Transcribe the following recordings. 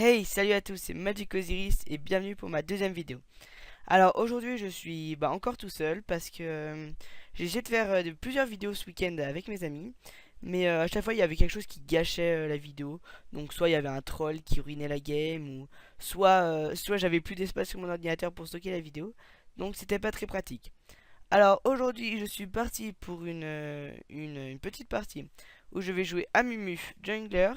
Hey, salut à tous, c'est Magic Osiris et bienvenue pour ma deuxième vidéo. Alors aujourd'hui je suis encore tout seul parce que j'ai essayé de faire plusieurs vidéos ce week-end avec mes amis. Mais à chaque fois il y avait quelque chose qui gâchait la vidéo. Donc soit il y avait un troll qui ruinait la game ou soit j'avais plus d'espace sur mon ordinateur pour stocker la vidéo. Donc c'était pas très pratique. Alors aujourd'hui je suis parti pour une petite partie où je vais jouer Amumu Jungler.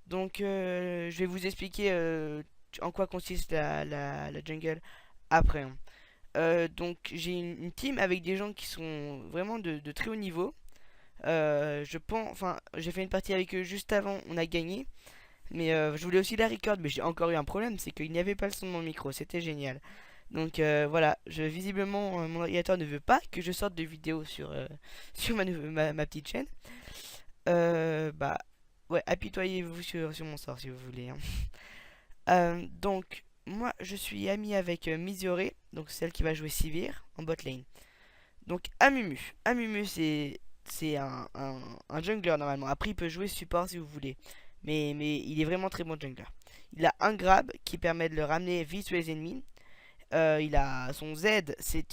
Donc, je vais vous expliquer en quoi consiste la jungle après, hein. Donc, j'ai une team avec des gens qui sont vraiment de très haut niveau. Je pense, enfin, j'ai fait une partie avec eux juste avant, on a gagné. Mais je voulais aussi la record, mais j'ai encore eu un problème, c'est qu'il n'y avait pas le son de mon micro, c'était génial. Donc voilà, visiblement mon ordinateur ne veut pas que je sorte de vidéo sur, sur ma petite chaîne. Bah ouais, apitoyez-vous sur mon sort si vous voulez, hein. Donc moi je suis ami avec Miziore, donc celle qui va jouer Sivir en bot lane. Donc Amumu c'est un jungler normalement. Après il peut jouer support si vous voulez, mais il est vraiment très bon jungler. Il a un grab qui permet de le ramener vite sur les ennemis. Il a son Z, c'est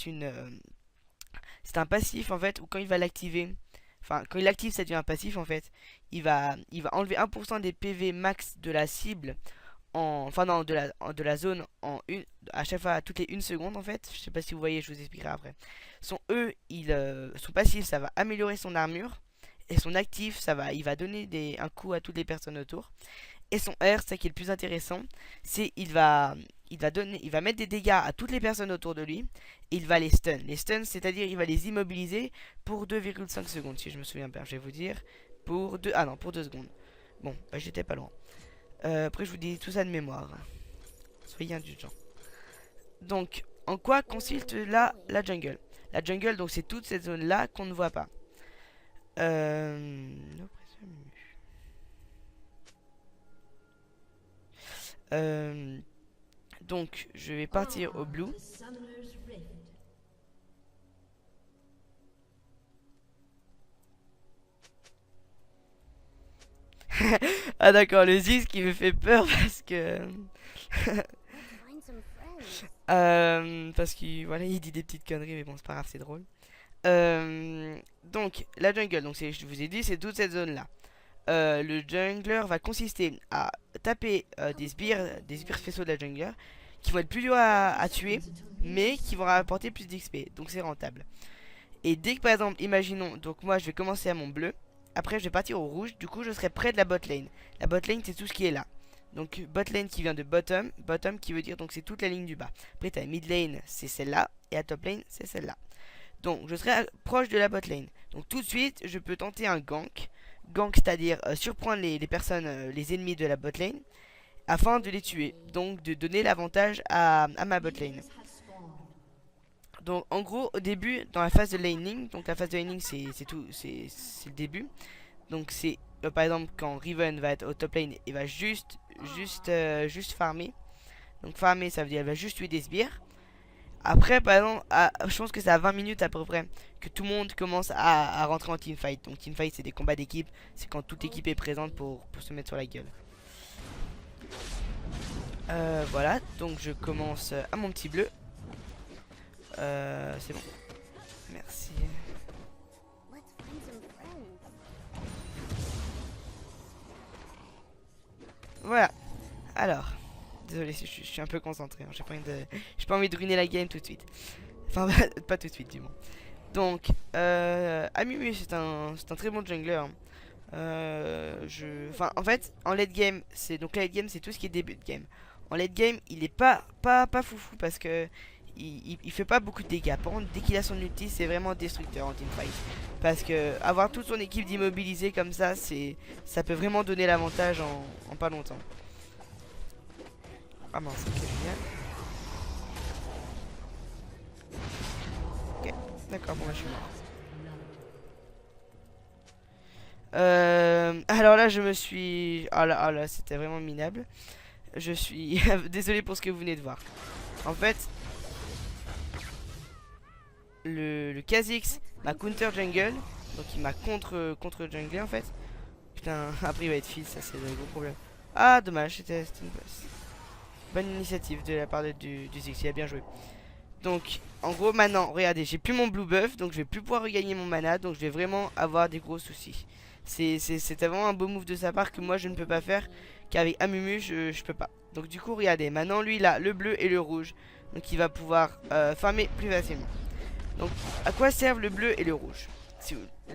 un passif en fait, où quand il va l'activer, enfin quand il l'active ça devient un passif en fait, il va enlever 1% des PV max de la cible, enfin non, de la zone à chaque fois, toutes les 1 seconde en fait. Je sais pas si vous voyez, je vous expliquerai après. Son E, son passif ça va améliorer son armure, et son actif il va donner un coup à toutes les personnes autour. Et son R, c'est ça qui est le plus intéressant, c'est il va mettre des dégâts à toutes les personnes autour de lui. Et il va les stun. Les stun, c'est-à-dire il va les immobiliser pour 2,5 secondes, si je me souviens bien. Je vais vous dire pour 2, ah non, pour 2 secondes. Bon, bah, j'étais pas loin. Après, je vous dis tout ça de mémoire. Soyez indulgents. Donc, en quoi consiste la jungle? La jungle, donc, c'est toute cette zone-là qu'on ne voit pas. Euh... Euh, donc, je vais partir au blue. Ah d'accord, le Ziggs qui me fait peur parce que... parce qu'il voilà, il dit des petites conneries, mais bon, c'est pas grave, c'est drôle. Donc, la jungle, donc je vous ai dit, c'est toute cette zone-là. Le jungler va consister à taper des sbires faisceaux de la jungler, qui vont être plus durs à tuer, mais qui vont rapporter plus d'XP, donc c'est rentable. Et dès que par exemple, imaginons, donc moi je vais commencer à mon bleu, après je vais partir au rouge, du coup je serai près de la bot lane. La bot lane c'est tout ce qui est là. Donc bot lane qui vient de bottom, bottom qui veut dire donc c'est toute la ligne du bas. Après tu as mid lane, c'est celle-là, et à top lane, c'est celle-là. Donc je serai proche de la bot lane. Donc tout de suite, je peux tenter un gank. Gank, c'est-à-dire surprendre les personnes, les ennemis de la bot lane, afin de les tuer. Donc de donner l'avantage à ma bot lane. Donc en gros au début dans la phase de laning, donc la phase de laning c'est tout, c'est le début. Donc c'est par exemple quand Riven va être au top lane, il va juste farmer. Donc farmer ça veut dire il va juste tuer des sbires. Après par exemple je pense que c'est à 20 minutes à peu près que tout le monde commence à rentrer en teamfight. Donc teamfight c'est des combats d'équipe, c'est quand toute l'équipe est présente pour se mettre sur la gueule. Voilà, donc je commence à mon petit bleu. C'est bon. Merci. Voilà. Alors, désolé si je suis un peu concentré, hein. J'ai pas envie de ruiner la game tout de suite. Enfin, pas tout de suite, du moins. Donc, Amumu, c'est un très bon jungler, hein. Enfin, en fait, en late game, donc late game, c'est tout ce qui est début de game. En late game, il est pas foufou parce que il fait pas beaucoup de dégâts. Par contre, dès qu'il a son ulti, c'est vraiment destructeur en teamfight. Parce que avoir toute son équipe d'immobiliser comme ça, ça peut vraiment donner l'avantage en pas longtemps. Ah mince, ok, génial. Ok, d'accord, bon, bah, je suis mort. Alors là, je me suis... ah là, c'était vraiment minable. Je suis... désolé pour ce que vous venez de voir. En fait, le Kha'Zix m'a counter jungle. Donc il m'a contre jungle en fait. Putain, après il va être fils, ça c'est le gros problème. Ah, dommage, c'était une bonne initiative de la part du Ziggs, il a bien joué. Donc, en gros, maintenant, regardez, j'ai plus mon blue buff, donc je vais plus pouvoir regagner mon mana, donc je vais vraiment avoir des gros soucis. C'était vraiment un beau move de sa part que moi je ne peux pas faire, qu'avec Amumu je peux pas. Donc du coup, regardez, maintenant lui il a le bleu et le rouge, donc il va pouvoir farmer plus facilement. Donc, à quoi servent le bleu et le rouge?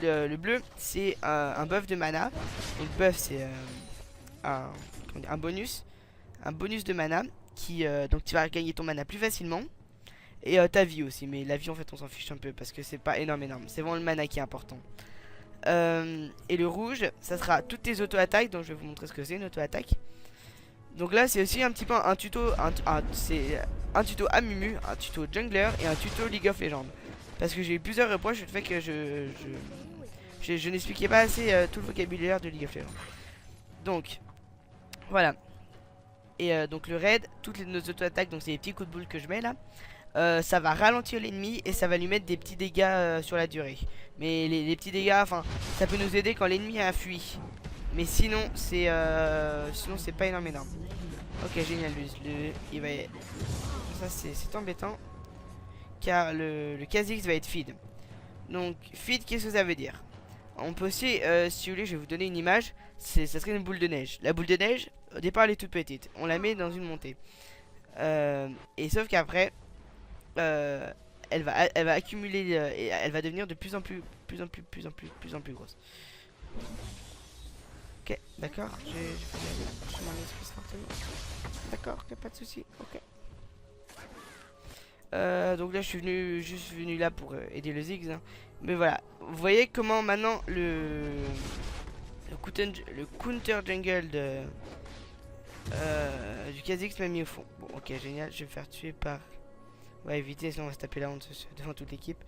Le bleu, c'est un buff de mana, donc buff c'est un, un bonus de mana, donc tu vas gagner ton mana plus facilement. Et ta vie aussi, mais la vie en fait on s'en fiche un peu parce que c'est pas énorme. C'est vraiment le mana qui est important. Et le rouge, ça sera toutes tes auto-attaques, donc je vais vous montrer ce que c'est une auto-attaque. Donc là c'est aussi un petit peu un tuto, c'est un tuto Amumu, un tuto jungler et un tuto League of Legends. Parce que j'ai eu plusieurs reproches sur le fait que je n'expliquais pas assez tout le vocabulaire de League of Legends. Donc voilà. Et donc le raid, nos auto-attaques, donc c'est les petits coups de boule que je mets là. Ça va ralentir l'ennemi et ça va lui mettre des petits dégâts sur la durée. Mais les petits dégâts, enfin, ça peut nous aider quand l'ennemi a fui. Mais sinon, c'est pas énorme. Ok, génial. Il va, ça c'est embêtant, car le Kha'Zix va être feed. Donc feed, qu'est-ce que ça veut dire? On peut aussi, si vous voulez, je vais vous donner une image. Ça serait une boule de neige. La boule de neige, au départ, elle est toute petite. On la met dans une montée. Et sauf qu'après, elle va accumuler et elle va devenir de plus en plus grosse. Ok, d'accord. Je m'en excuse fortement. D'accord, pas de souci. Ok. Donc là, je suis juste venu là pour aider le Ziggs. Hein. Mais voilà, vous voyez comment maintenant le counter jungle du Kha'Zix m'a mis au fond. Bon, ok, génial. Je vais me faire tuer par. Ouais, éviter, sinon on va se taper la honte devant toute l'équipe.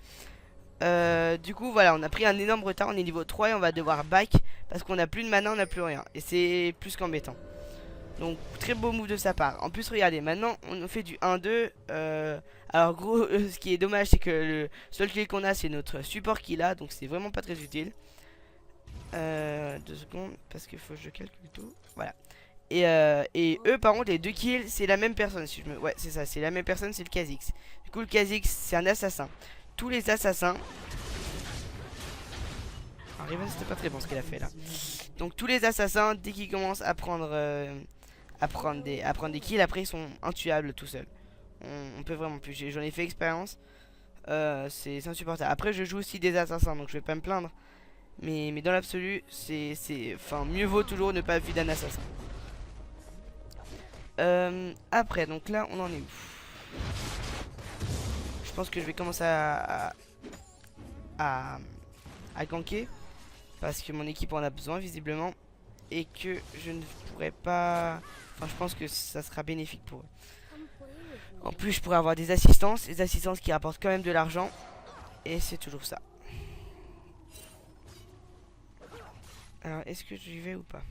Du coup, voilà, on a pris un énorme retard. On est niveau 3 et on va devoir back parce qu'on a plus de mana, on n'a plus rien. Et c'est plus qu'embêtant. Donc, très beau move de sa part. En plus, regardez, maintenant on fait du 1-2. Alors, gros, ce qui est dommage, c'est que le seul kill qu'on a, c'est notre support qu'il a. Donc, c'est vraiment pas très utile. 2 secondes, parce qu'il faut que je calcule tout. Voilà. Et eux par contre les deux kills c'est la même personne si je me... Ouais c'est ça, c'est la même personne, c'est le Kha'Zix. Du coup le Kha'Zix c'est un assassin. Tous les assassins... Alors Riven c'était pas très bon ce qu'il a fait là. Donc tous les assassins dès qu'ils commencent à prendre des kills, après ils sont intuables tout seuls. On peut vraiment plus, j'en ai fait expérience. C'est insupportable. Après je joue aussi des assassins donc je vais pas me plaindre. Mais dans l'absolu enfin mieux vaut toujours ne pas fuir d'un assassin. Après, donc là, on en est où? Je pense que je vais commencer à ganker. Parce que mon équipe en a besoin, visiblement. Et que je ne pourrais pas... Enfin, je pense que ça sera bénéfique pour eux. En plus, je pourrais avoir des assistances. Les assistances qui rapportent quand même de l'argent. Et c'est toujours ça. Alors, est-ce que j'y vais ou pas?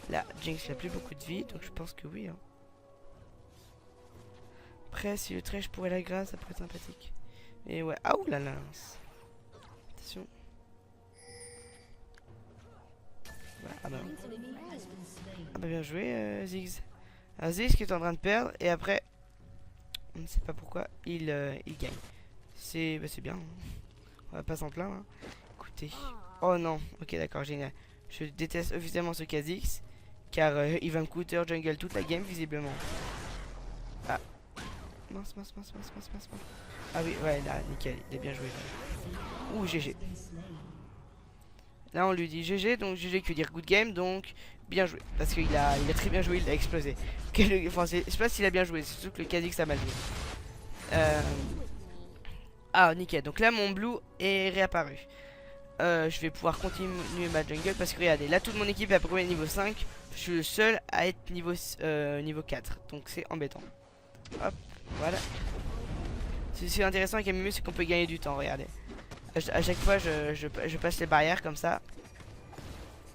Là, Jinx n'a plus beaucoup de vie. Donc, je pense que oui. Hein. Après, si le trèche pourrait la grâce, ça pourrait être sympathique. Et ouais. Ah, ouh la lance. Attention. Voilà. Ah bah bien joué, Ziggs. Alors, Ziggs qui est en train de perdre. Et après, on ne sait pas pourquoi, il gagne. C'est bien. On va pas s'en plaindre. Hein. Écoutez. Oh non. Ok, d'accord, génial. Je déteste officiellement ce Kha'Zix. Car il va me counter jungle toute la game, visiblement. Ah. Mince. Ah oui, ouais, là, nickel, il a bien joué. Là. Ouh, GG. Là, on lui dit GG, donc GG qui veut dire good game, donc bien joué. Parce qu'il a très bien joué, il a explosé. Enfin, je sais pas s'il a bien joué, c'est surtout que le Kha'Zix a mal joué. Ah, nickel, donc là, mon blue est réapparu. Je vais pouvoir continuer ma jungle parce que regardez, là, toute mon équipe est à peu près niveau 5. Je suis le seul à être niveau 4, donc c'est embêtant. Hop. Voilà. Ce qui est intéressant avec Amumu, c'est qu'on peut gagner du temps, regardez. À chaque fois, je passe les barrières comme ça.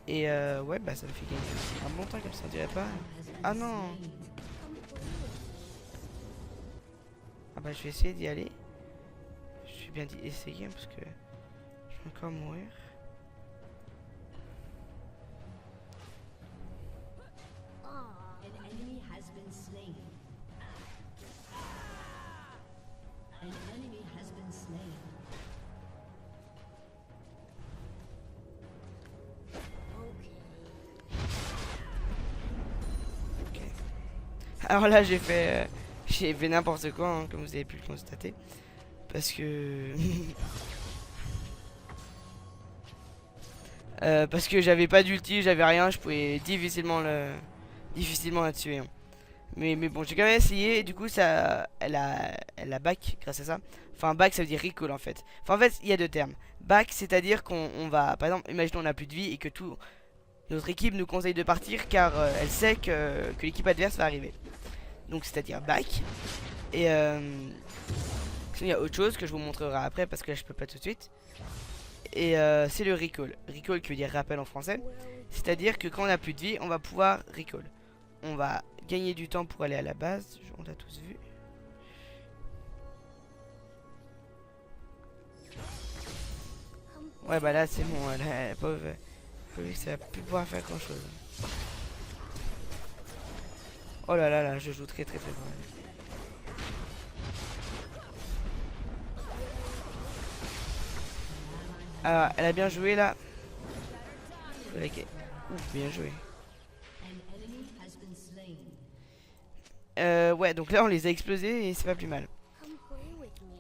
Et ouais, bah ça me fait gagner un bon temps comme ça, on dirait pas. Ah non. Ah bah je vais essayer d'y aller. Je vais bien essayer parce que je vais encore mourir. Alors là j'ai fait n'importe quoi hein, comme vous avez pu le constater. Parce que... parce que j'avais pas d'ulti, j'avais rien, je pouvais difficilement la tuer. Hein. Mais bon, j'ai quand même essayé et du coup ça elle a back grâce à ça. Enfin back ça veut dire recall en fait. Enfin en fait, il y a deux termes. Back c'est-à-dire qu'on va par exemple, imaginons on a plus de vie et que tout notre équipe nous conseille de partir car elle sait que l'équipe adverse va arriver. Donc c'est-à-dire back et il y a autre chose que je vous montrerai après parce que là je peux pas tout de suite. Et c'est le recall. Recall qui veut dire rappel en français. C'est-à-dire que quand on a plus de vie, on va pouvoir recall. On va gagner du temps pour aller à la base. On l'a tous vu. Ouais bah là c'est bon. La pauvre, ça va plus pouvoir faire grand chose. Oh là là là, je joue très très très mal. Alors, elle a bien joué là. Ouf, bien joué. Ouais, donc là on les a explosés et c'est pas plus mal.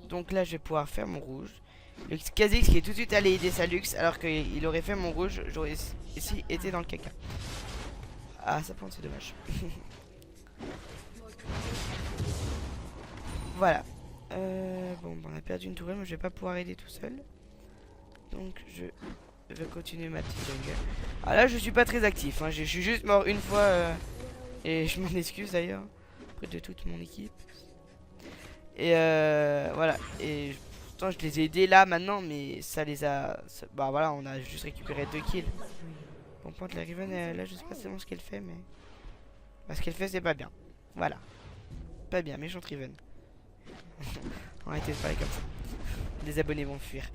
Donc là je vais pouvoir faire mon rouge. Le Kha'Zix qui est tout de suite allé aider sa luxe alors qu'il aurait fait mon rouge, j'aurais ici été dans le caca. Ah ça plante, c'est dommage. Voilà. Bon, on a perdu une tourelle, mais je vais pas pouvoir aider tout seul. Donc je vais continuer ma petite jungle. Ah là je suis pas très actif, hein. Je suis juste mort une fois et je m'en excuse d'ailleurs auprès de toute mon équipe. Et voilà. Et pourtant je les ai aidés là maintenant, mais ça les a... bah voilà, on a juste récupéré 2 kills. Bon, point de la Riven, là je sais pas vraiment ce qu'elle fait, mais... bah, ce qu'elle fait c'est pas bien. Voilà. Pas bien, méchante Riven. On va arrêter de parler comme ça. Les abonnés vont fuir.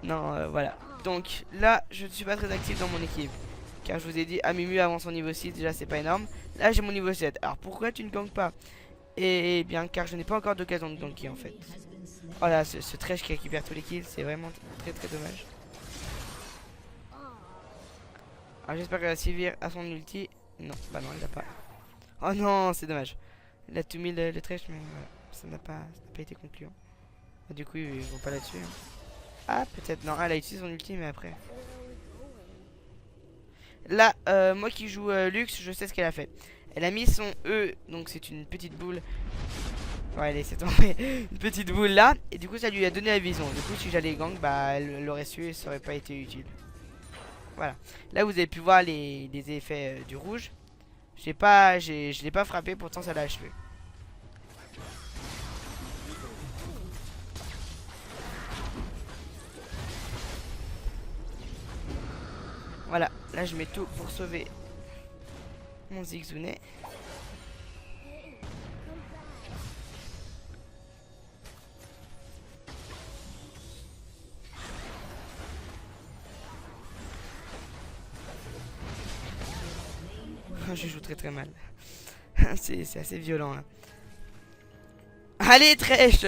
Non, voilà. Donc là, je ne suis pas très actif dans mon équipe. Car je vous ai dit, Amumu avant son niveau 6, déjà c'est pas énorme. Là j'ai mon niveau 7. Alors pourquoi tu ne gangs pas? Eh bien car je n'ai pas encore d'occasion de ganker en fait. Oh là, ce Thresh qui récupère tous les kills, c'est vraiment très très dommage. Alors j'espère que la Sivir a son ulti. Non, bah non, il l'a pas. Oh non, c'est dommage. Il a tout mis le Thresh, mais voilà, ça n'a pas été concluant. Bah, du coup, ils vont pas la tuer. Hein. Ah, peut-être. Non, elle a utilisé son ulti, mais après. Là, moi qui joue Lux, je sais ce qu'elle a fait. Elle a mis son E, donc c'est une petite boule. Ouais, allez, c'est tombé. Une petite boule là. Et du coup, ça lui a donné la vision. Du coup, si j'allais gang, bah, elle l'aurait su et ça aurait pas été utile. Voilà. Là, vous avez pu voir les effets du rouge. Je l'ai pas frappé, pourtant ça l'a achevé. Voilà, là je mets tout pour sauver mon Zigzounet. Je joue très très mal. C'est assez violent là. Allez, Thresh!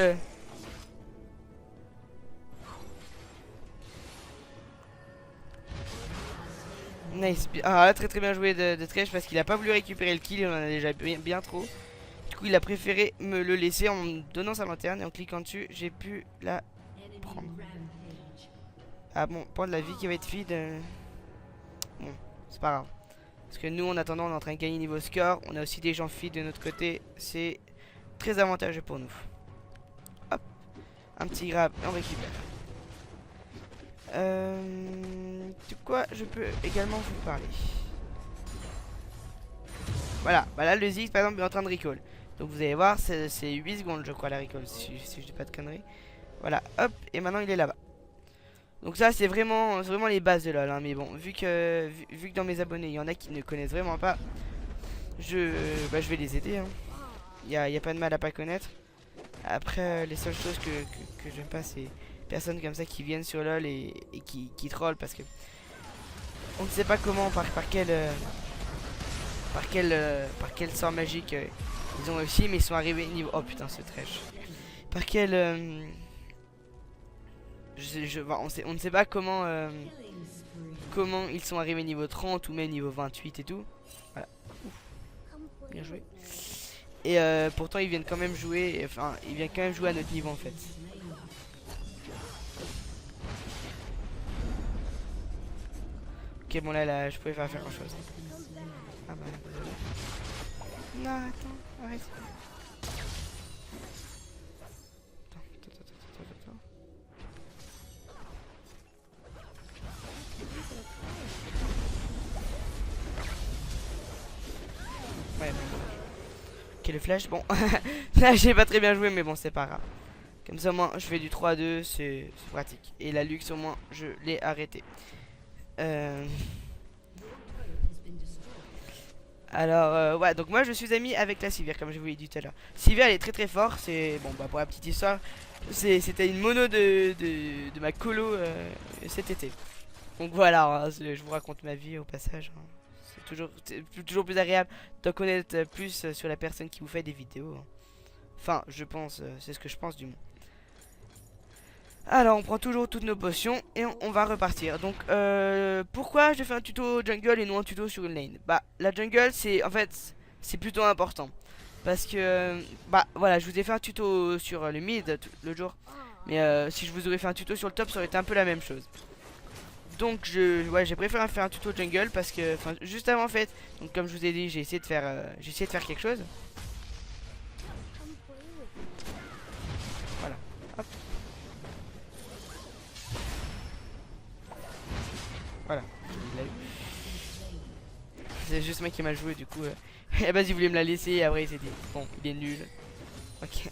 Nice. Ah là, très très bien joué de Thresh parce qu'il a pas voulu récupérer le kill, il en a déjà bien trop. Du coup, il a préféré me le laisser en me donnant sa lanterne et en cliquant dessus, j'ai pu la prendre. Ah bon, point de la vie qui va être feed. Bon, c'est pas grave. Parce que nous, en attendant, on est en train de gagner niveau score. On a aussi des gens feed de notre côté. C'est très avantageux pour nous. Hop, un petit grab et on récupère. De quoi je peux également vous parler? Voilà, bah là le Ziggs par exemple est en train de recall. Donc vous allez voir, c'est 8 secondes je crois la recall, si je dis pas de conneries. Voilà, hop, et maintenant il est là-bas. Donc ça c'est vraiment les bases de LoL, hein. Mais bon, vu que dans mes abonnés il y en a qui ne connaissent vraiment pas, je vais les aider, hein. Y a pas de mal à pas connaître. Après les seules choses que j'aime pas, c'est personnes comme ça qui viennent sur LoL et qui trollent parce que on ne sait pas comment, par quel sort magique ils ont réussi, mais ils sont arrivés niveau... Oh putain, ce Thresh. Par quel... on ne sait pas comment ils sont arrivés niveau 30 ou même niveau 28 et tout. Voilà. Ouf. Bien joué. Et pourtant ils viennent quand même jouer, enfin ils viennent quand même jouer à notre niveau en fait. Ok bon là je pouvais pas faire grand chose. Ah bah désolé. Non attends, arrête. Attends. Ouais bon. Ok le flash, bon. Là j'ai pas très bien joué mais bon c'est pas grave. Comme ça au moins je fais du 3-2, c'est pratique. Et la luxe au moins je l'ai arrêté. Alors ouais donc moi je suis ami avec la Sivir comme je vous l'ai dit tout à l'heure. Sivir elle est très très fort, c'est bon bah pour la petite histoire, c'était une mono de ma colo cet été. Donc voilà, hein, je vous raconte ma vie au passage, hein. C'est toujours plus agréable d'en connaître plus sur la personne qui vous fait des vidéos, hein. Enfin je pense, c'est ce que je pense du moins. Alors on prend toujours toutes nos potions et on va repartir. Donc pourquoi je fais un tuto jungle et non un tuto sur une lane? Bah la jungle c'est en fait c'est plutôt important. Parce que bah voilà je vous ai fait un tuto sur le mid le jour. Mais si je vous aurais fait un tuto sur le top ça aurait été un peu la même chose. Donc j'ai préféré faire un tuto jungle parce que juste avant en fait. Donc comme je vous ai dit j'ai essayé de faire quelque chose. Voilà. Hop. Voilà. C'est juste moi qui m'a joué du coup. Et vas-y, il voulait me la laisser et après il s'est dit bon, il est nul. Ok.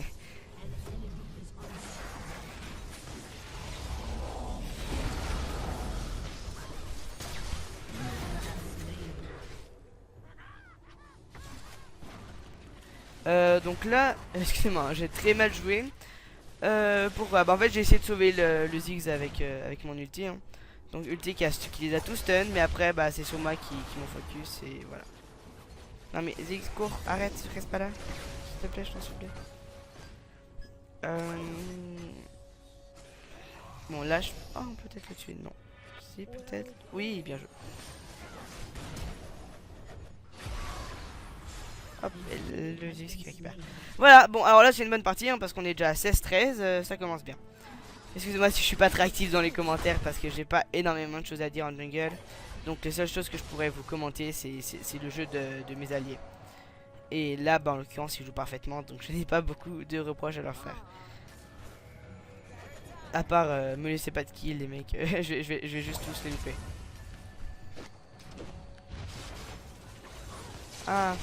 Donc là, excusez-moi, j'ai très mal joué. Pourquoi? Bah en fait j'ai essayé de sauver le Ziggs avec mon ulti, hein. Donc ulti qui les a tous stun, mais après bah c'est sur moi qui m'ont focus et voilà. Non mais Ziggs cours, arrête, reste pas là. S'il te plaît, je t'en supplie. Bon là je... Oh on peut peut-être le tuer, non. Si peut-être. Oui, bien joué. Hop, et le Ziggs qui récupère. Voilà, bon alors là c'est une bonne partie hein, parce qu'on est déjà à 16-13, ça commence bien. Excusez-moi si je suis pas très actif dans les commentaires parce que j'ai pas énormément de choses à dire en jungle. Donc les seules choses que je pourrais vous commenter c'est le jeu de mes alliés. Et là bah, en l'occurrence ils jouent parfaitement donc je n'ai pas beaucoup de reproches à leur faire. À part me laissez pas de kill les mecs, je vais juste tous les louper. Ah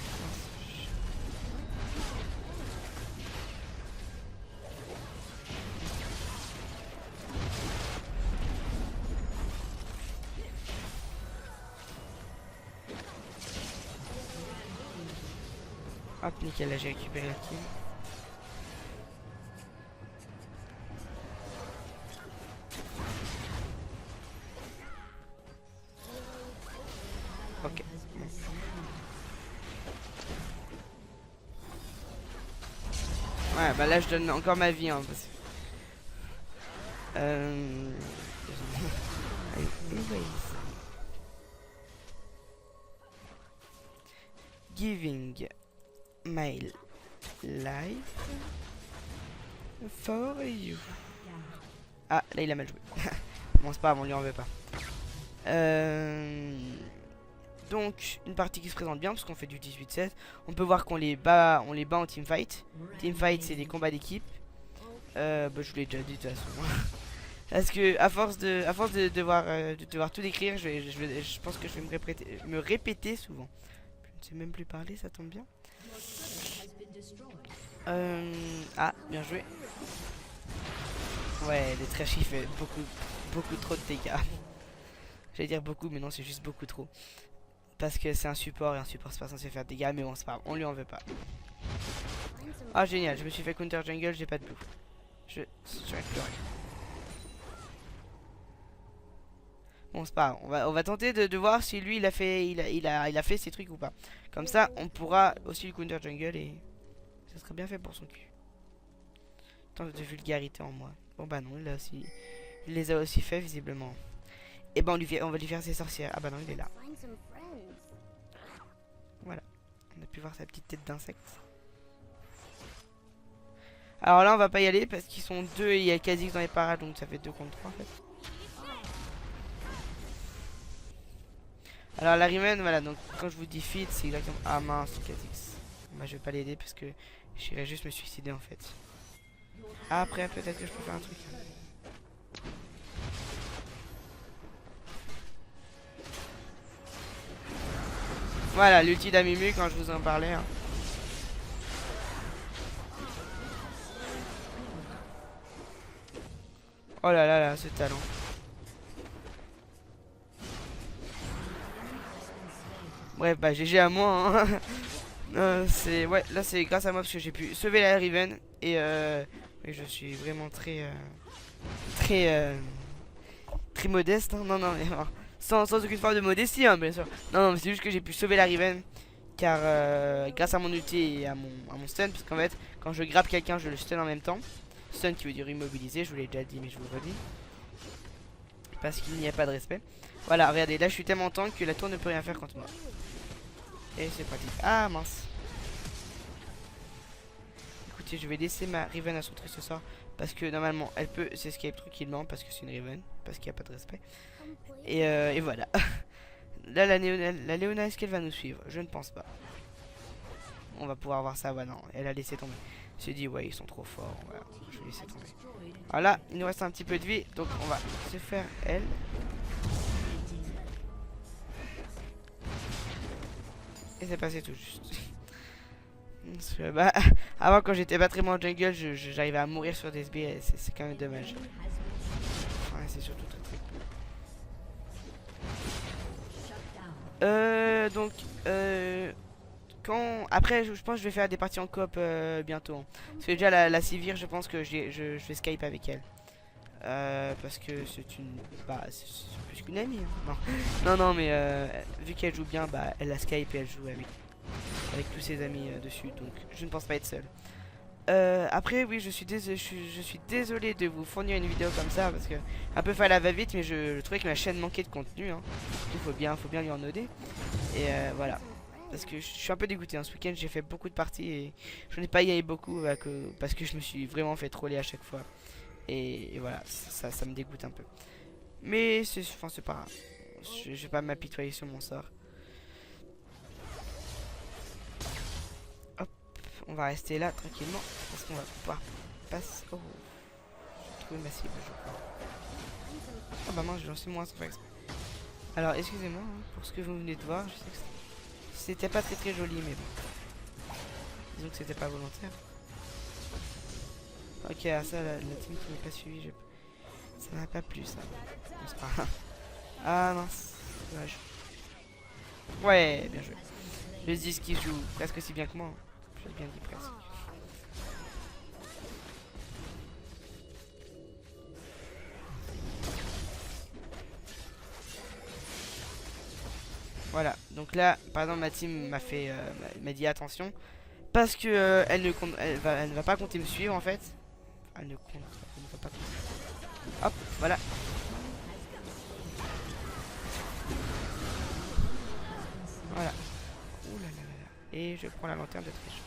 hop nickel là j'ai récupéré la kill. Ok. Ouais bah là je donne encore ma vie hein, parce... Anyways. Giving my life for you. Ah là il a mal joué. Bon c'est pas grave, on lui en veut pas. Donc une partie qui se présente bien parce qu'on fait du 18-16. On peut voir qu'on les bat en teamfight. Teamfight c'est des combats d'équipe. Bah, je vous l'ai déjà dit de toute façon. Parce que à force de devoir tout décrire, je pense que je vais me répéter souvent. Je ne sais même plus parler, ça tombe bien. Ah, bien joué. Ouais, les trash il fait beaucoup trop de dégâts. J'allais dire beaucoup, mais non, c'est juste beaucoup trop. Parce que c'est un support et un support c'est pas censé faire de dégâts, mais bon, c'est pas grave, on lui en veut pas. Ah, génial, je me suis fait counter jungle, j'ai pas de blue. Je vais pleurer. Bon c'est pas grave. On va tenter de voir si lui il a fait ses trucs ou pas. Comme ça on pourra aussi le counter jungle et ça serait bien fait pour son cul. Tant de vulgarité en moi. Bon bah non il les a aussi fait visiblement. Et ben on va lui faire ses sorcières. Ah bah non il est là. Voilà. On a pu voir sa petite tête d'insecte. Alors là on va pas y aller parce qu'ils sont deux et il y a Kha'Zix dans les parages, donc ça fait 2 contre 3 en fait. Alors la Riven, voilà, donc quand je vous dis feed, c'est exactement... Ah mince, Kha'Zix. Bah je vais pas l'aider parce que j'irai juste me suicider en fait. Ah, après peut-être que je peux faire un truc. Voilà, l'ulti d'Amimu quand je vous en parlais. Hein. Oh là là là, ce talent. Bref, bah GG à moi. Hein. Ouais, là c'est grâce à moi parce que j'ai pu sauver la Riven. Et je suis vraiment très, très modeste. Hein. Non, non, mais sans aucune forme de modestie, hein, bien sûr. Non, non, mais c'est juste que j'ai pu sauver la Riven. Car grâce à mon ulti et à mon stun, parce qu'en fait, quand je grappe quelqu'un, je le stun en même temps. Stun qui veut dire immobiliser, je vous l'ai déjà dit, mais je vous le redis. Parce qu'il n'y a pas de respect. Voilà, regardez, là je suis tellement tank que la tour ne peut rien faire contre moi. Et c'est pratique. Ah mince. Écoutez, je vais laisser ma Riven à son triste sort. Parce que normalement, elle peut s'escape tranquillement. Parce que c'est une Riven. Parce qu'il n'y a pas de respect. Et voilà. Là, la Léona, est-ce qu'elle va nous suivre? Je ne pense pas. On va pouvoir voir ça. Ouais, non, elle a laissé tomber. J'ai dit, ouais, ils sont trop forts. Voilà, je vais laisser tomber. Alors là, il nous reste un petit peu de vie. Donc, on va se faire elle. Et c'est passé tout juste. Parce que, bah, avant, quand j'étais pas très bon en jungle, j'arrivais à mourir sur des SB. C'est quand même dommage. Ouais, c'est surtout très très cool. Donc, après, je pense que je vais faire des parties en coop bientôt. Hein. Parce que déjà, la Sivir, je pense que je vais Skype avec elle. Parce que c'est une... Bah, c'est plus qu'une amie. Hein. Non. Non, mais vu qu'elle joue bien, bah, elle a Skype et elle joue avec tous ses amis dessus. Donc, je ne pense pas être seul. Après, oui, je suis désolé de vous fournir une vidéo comme ça. Parce que, un peu fait à la va-vite, mais je trouvais que ma chaîne manquait de contenu. Hein. Il faut bien lui en oder. Et voilà. Parce que je suis un peu dégoûté. Hein. Ce week-end, j'ai fait beaucoup de parties et je n'ai pas gagné beaucoup parce que je me suis vraiment fait troller à chaque fois. Et voilà, ça me dégoûte un peu. Mais c'est pas grave. Je vais pas m'apitoyer sur mon sort. Hop, on va rester là tranquillement. Parce qu'on va pouvoir passer. Oh, j'ai trouvé ma cible, je crois. Ah bah mince, j'en suis moins sans faire exprès. Alors, excusez-moi hein, pour ce que vous venez de voir. Je sais que c'était pas très joli, mais bon. Disons que c'était pas volontaire. Ok, ah, ça, la team qui n'est pas suivie, ça m'a pas plu ça. Bon, c'est pas grave. Ah mince, dommage. Ouais, bien joué. Le 10 qui joue presque aussi bien que moi. J'ai bien dit presque. Voilà, donc là, par exemple, ma team m'a dit attention. Parce que elle ne va pas compter me suivre en fait. Elle ne va pas compter. Hop, voilà. Voilà. Ouh là là là. Et je prends la lanterne de triche.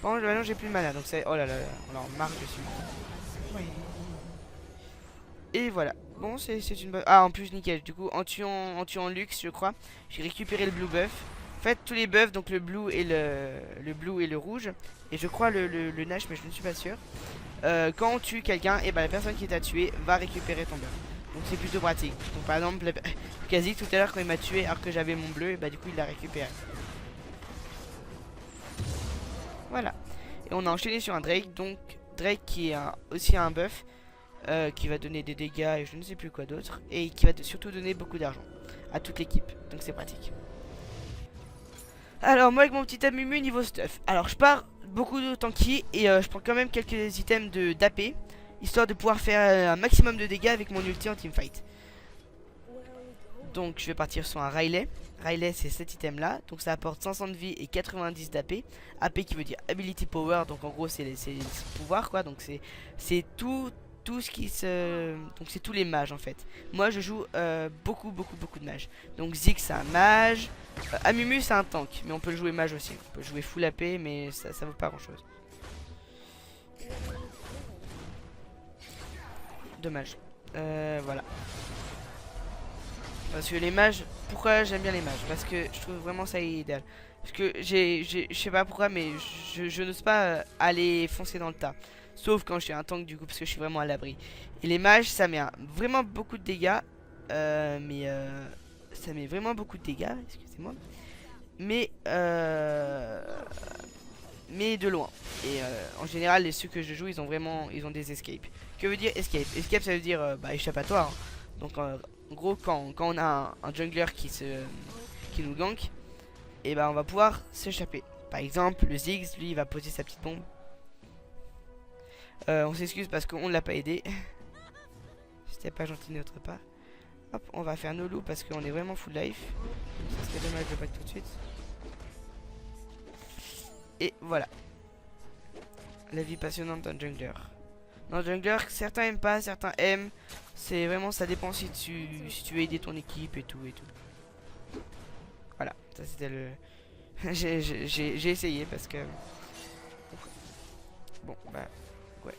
Bon, maintenant j'ai plus de mana, donc c'est... Oh là là là, on en marche dessus. Ouais. Et voilà. Bon, c'est une bonne... Ah, en plus, nickel. Du coup, en tuant Lux, je crois, j'ai récupéré le blue buff. En fait, tous les buffs, donc le blue et le rouge. Et je crois le Nash, mais je ne suis pas sûr. Quand on tue quelqu'un, et bah la personne qui t'a tué va récupérer ton buff. Donc c'est plutôt pratique. Donc par exemple, quasi tout à l'heure quand il m'a tué alors que j'avais mon bleu, et bah du coup il l'a récupéré. Voilà. Et on a enchaîné sur un Drake. Donc Drake qui est aussi un buff. Qui va donner des dégâts et je ne sais plus quoi d'autre. Et qui va surtout donner beaucoup d'argent à toute l'équipe. Donc c'est pratique. Alors moi avec mon petit Amumu niveau stuff. Alors je pars beaucoup de tanky et je prends quand même quelques items d'AP. Histoire de pouvoir faire un maximum de dégâts avec mon ulti en teamfight. Donc je vais partir sur un Riley. Riley c'est cet item là. Donc ça apporte 500 de vie et 90 d'AP. AP qui veut dire Ability Power. Donc en gros c'est les pouvoirs quoi. Donc c'est tout ce qui se... Donc c'est tous les mages en fait. Moi je joue beaucoup de mages. Donc Ziggs c'est un mage. Amumu c'est un tank. Mais on peut le jouer mage aussi. On peut jouer full AP mais ça vaut pas grand chose. Dommage. Voilà. Parce que les mages, pourquoi j'aime bien les mages? Parce que je trouve vraiment ça idéal. Parce que je sais pas pourquoi, mais je n'ose pas aller foncer dans le tas. Sauf quand je suis un tank du coup, parce que je suis vraiment à l'abri. Et les mages, ça met vraiment beaucoup de dégâts. Ça met vraiment beaucoup de dégâts, excusez-moi. Mais, mais de loin. Et en général, ceux que je joue, ils ont des escapes. Que veut dire escape? Escape, ça veut dire échappatoire. Hein. Donc en gros, quand on a un jungler qui nous gank, et ben on va pouvoir s'échapper. Par exemple, le Ziggs, lui, il va poser sa petite bombe. On s'excuse parce qu'on ne l'a pas aidé. C'était pas gentil de notre part. Hop, on va faire nos loups parce qu'on est vraiment full life. Ça serait dommage de pas tout de suite. Et voilà. La vie passionnante d'un jungler. Dans jungler, certains aiment pas, certains aiment. C'est vraiment, ça dépend si tu veux aider ton équipe et tout et tout. Voilà, ça c'était le... j'ai essayé parce que... Bon, bah... Ouais.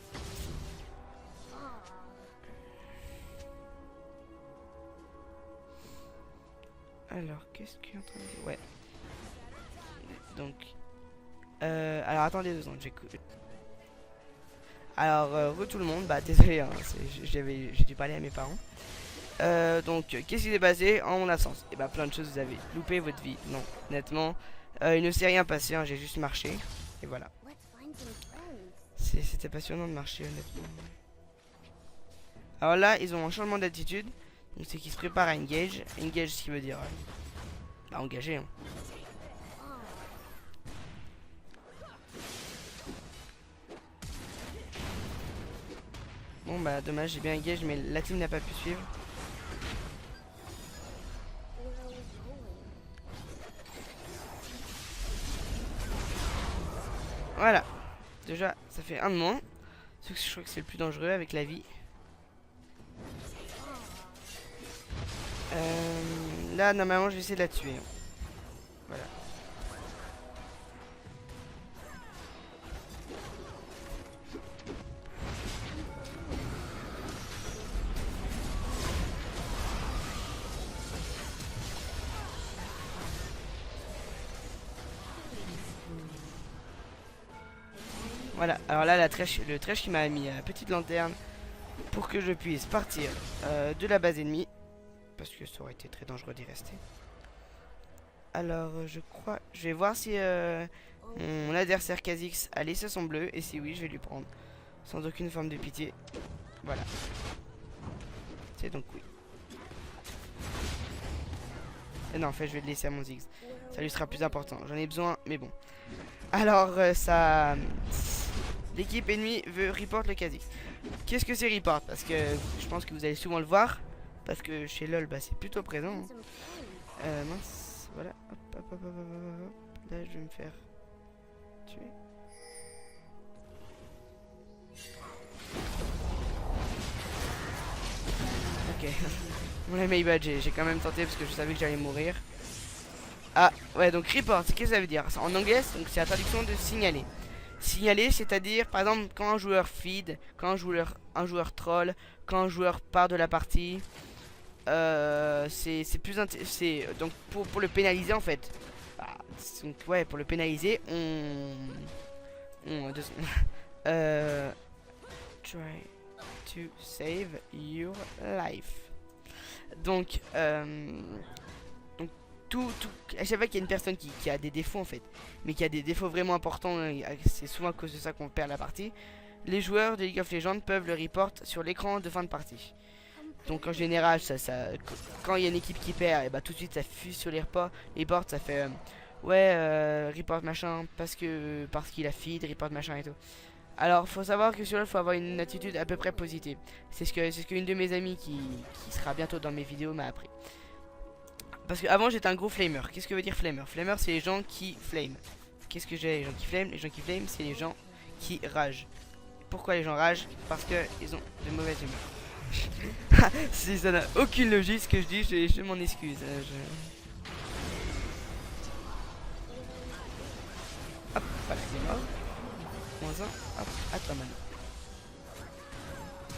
Alors, qu'est-ce qu'il est en train de dire? Ouais. Donc... alors, attendez 2 secondes, j'écoute. Alors, tout le monde, bah désolé, hein, j'ai dû parler à mes parents. Donc, qu'est-ce qui s'est passé en mon absence? Et bah, plein de choses, vous avez loupé votre vie. Non, honnêtement, il ne s'est rien passé, hein, j'ai juste marché. Et voilà. C'était passionnant de marcher, honnêtement. Alors là, ils ont un changement d'attitude. Donc, c'est qu'ils se préparent à engage. Engage, ce qui veut dire bah, engager. Hein. Bon bah dommage, j'ai bien engage mais la team n'a pas pu suivre. Voilà. Déjà ça fait un de moins. Je crois que c'est le plus dangereux avec la vie. Là normalement je vais essayer de la tuer. Voilà. Voilà, alors là le Thresh qui m'a mis la petite lanterne pour que je puisse partir de la base ennemie. Parce que ça aurait été très dangereux d'y rester. Alors je crois, je vais voir si mon adversaire Kha'Zix a laissé son bleu. Et si oui, je vais lui prendre sans aucune forme de pitié. Voilà. C'est donc oui. Et non, en fait je vais le laisser à mon Ziggs. Ça lui sera plus important, j'en ai besoin, mais bon. Alors ça... L'équipe ennemie veut report le Kha'Zix. Qu'est-ce que c'est report? Parce que je pense que vous allez souvent le voir. Parce que chez LoL, bah, c'est plutôt présent. Mince, voilà. Hop, hop, hop, hop, hop, hop. Là, je vais me faire tuer. Ok. Mon my bad, j'ai quand même tenté parce que je savais que j'allais mourir. Ah, ouais, donc report, qu'est-ce que ça veut dire? En anglais, c'est la traduction de signaler. Signaler, c'est-à-dire, par exemple, quand un joueur feed, quand un joueur troll, quand un joueur part de la partie, c'est plus donc pour le pénaliser en fait. Bah, donc, ouais, pour le pénaliser, try to save your life. Donc, à chaque fois qu'il y a une personne qui a des défauts en fait, mais qui a des défauts vraiment importants, c'est souvent à cause de ça qu'on perd la partie. Les joueurs de League of Legends peuvent le report sur l'écran de fin de partie. Donc en général, quand il y a une équipe qui perd, et bah tout de suite ça fuse sur les reports, ça fait report machin parce qu'il a feed, report machin et tout. Alors faut savoir que sur là, il faut avoir une attitude à peu près positive. C'est ce que une de mes amies qui sera bientôt dans mes vidéos m'a appris. Parce que avant j'étais un gros flamer. Qu'est-ce que veut dire flamer? Flamer c'est les gens qui flame. Qu'est-ce que j'ai les gens qui flame? Les gens qui flame c'est les gens qui ragent. Pourquoi les gens ragent? Parce qu'ils ont de mauvaises humeurs. Si ça n'a aucune logique ce que je dis, je m'en excuse. Hop, voilà, c'est mort. Mon -1. Hop, à toi Manu.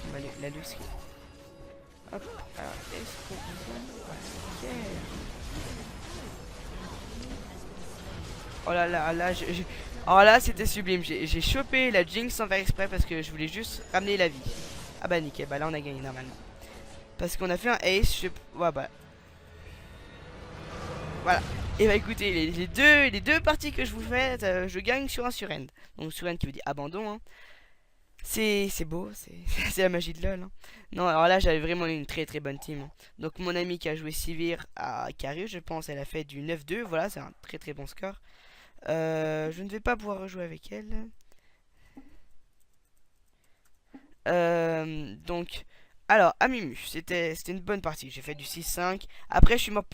On va la Lucie. Hop, alors est-ce qu'on va... Ok. Oh là là, là, oh là, c'était sublime. J'ai chopé la Jinx sans faire exprès parce que je voulais juste ramener la vie. Ah bah nickel, bah là on a gagné normalement. Parce qu'on a fait un ace, ouais, bah. Voilà. Et bah écoutez, les deux parties que je vous fais, je gagne sur un surrend. Donc surrend qui veut dire abandon, hein. C'est beau, c'est la magie de LoL, hein. Non, alors là j'avais vraiment une très très bonne team, hein. Donc mon ami qui a joué Sivir à Carrier, je pense, elle a fait du 9-2. Voilà, c'est un très très bon score. Je ne vais pas pouvoir rejouer avec elle. Donc, alors, Amumu, c'était une bonne partie. J'ai fait du 6-5. Après, je suis mort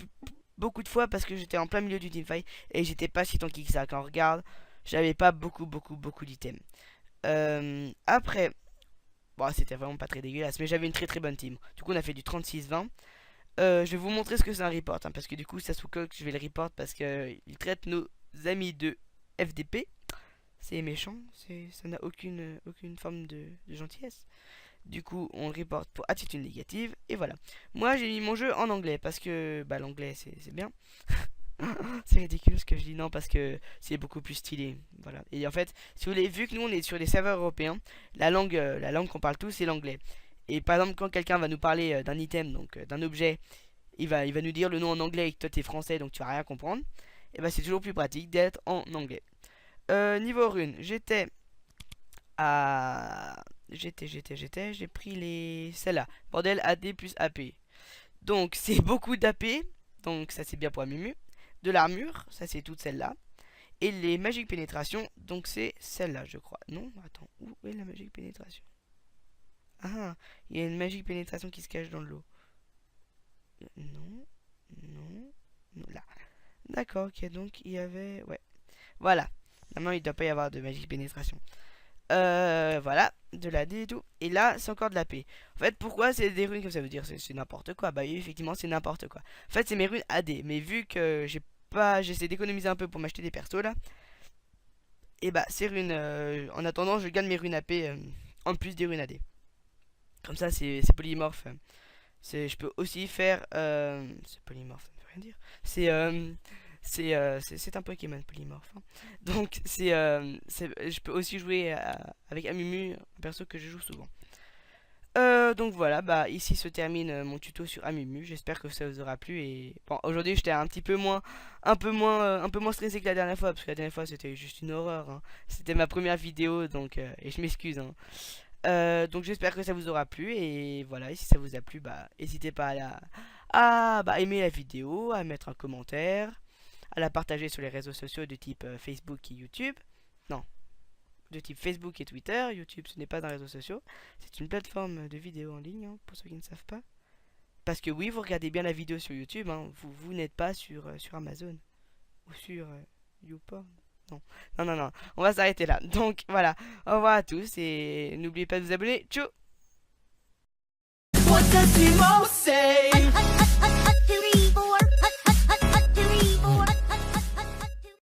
beaucoup de fois parce que j'étais en plein milieu du teamfight et j'étais pas si tanky que ça. Quand on regarde, j'avais pas beaucoup d'items. Après, bon, c'était vraiment pas très dégueulasse, mais j'avais une très très bonne team. Du coup, on a fait du 36-20. Je vais vous montrer ce que c'est un report, hein, parce que du coup, Sasuke, je vais le report parce que il traite nos amis de FDP. C'est méchant, ça n'a aucune forme de gentillesse. Du coup, on le reporte pour attitude négative. Et voilà. Moi, j'ai mis mon jeu en anglais parce que bah, l'anglais, c'est bien. C'est ridicule ce que je dis, non, parce que c'est beaucoup plus stylé. Voilà. Et en fait, si vous voulez, vu que nous, on est sur des serveurs européens, la langue qu'on parle tous, c'est l'anglais. Et par exemple, quand quelqu'un va nous parler d'un item, donc d'un objet, il va nous dire le nom en anglais et que toi, t'es français, donc tu vas rien comprendre. Et bah, c'est toujours plus pratique d'être en anglais. Niveau rune, j'étais à... J'ai pris les... Celle-là. Bordel, AD plus AP. Donc, c'est beaucoup d'AP. Donc, ça, c'est bien pour Amumu. De l'armure, ça, c'est toute celle-là. Et les magiques pénétration, donc c'est celle-là, je crois. Non, attends, où est la magique pénétration? Ah, il y a une magique pénétration qui se cache dans le lot. Non, non, non, là. D'accord, ok, donc il y avait... Ouais, voilà. Normalement, il ne doit pas y avoir de magique pénétration. Voilà, de la D et tout. Et là, c'est encore de la P. En fait, pourquoi c'est des runes comme ça veut dire c'est n'importe quoi? Bah oui, effectivement, c'est n'importe quoi. En fait, c'est mes runes AD. Mais vu que j'essaie d'économiser un peu pour m'acheter des persos là. Et bah, ces runes, en attendant, je gagne mes runes AP en plus des runes AD. Comme ça, c'est polymorphe. Je peux aussi faire... c'est polymorphe, ça ne veut rien dire. C'est un Pokémon polymorphe, hein. Donc, je peux aussi jouer avec Amumu, un perso que je joue souvent. Donc voilà, bah ici se termine mon tuto sur Amumu. J'espère que ça vous aura plu. Et bon, aujourd'hui j'étais un peu moins stressé que la dernière fois, parce que la dernière fois c'était juste une horreur, hein. C'était ma première vidéo, donc et je m'excuse, hein. Donc j'espère que ça vous aura plu. Et voilà, et si ça vous a plu, bah n'hésitez pas à aimer la vidéo, à mettre un commentaire, à la partager sur les réseaux sociaux de type Facebook et YouTube. Non, de type Facebook et Twitter. YouTube, ce n'est pas un réseau social. C'est une plateforme de vidéos en ligne, hein, pour ceux qui ne savent pas. Parce que oui, vous regardez bien la vidéo sur YouTube, hein, vous n'êtes pas sur Amazon ou sur YouPorn. Non. Non, non, non, on va s'arrêter là. Donc voilà, au revoir à tous et n'oubliez pas de vous abonner. Ciao. What does Timo say?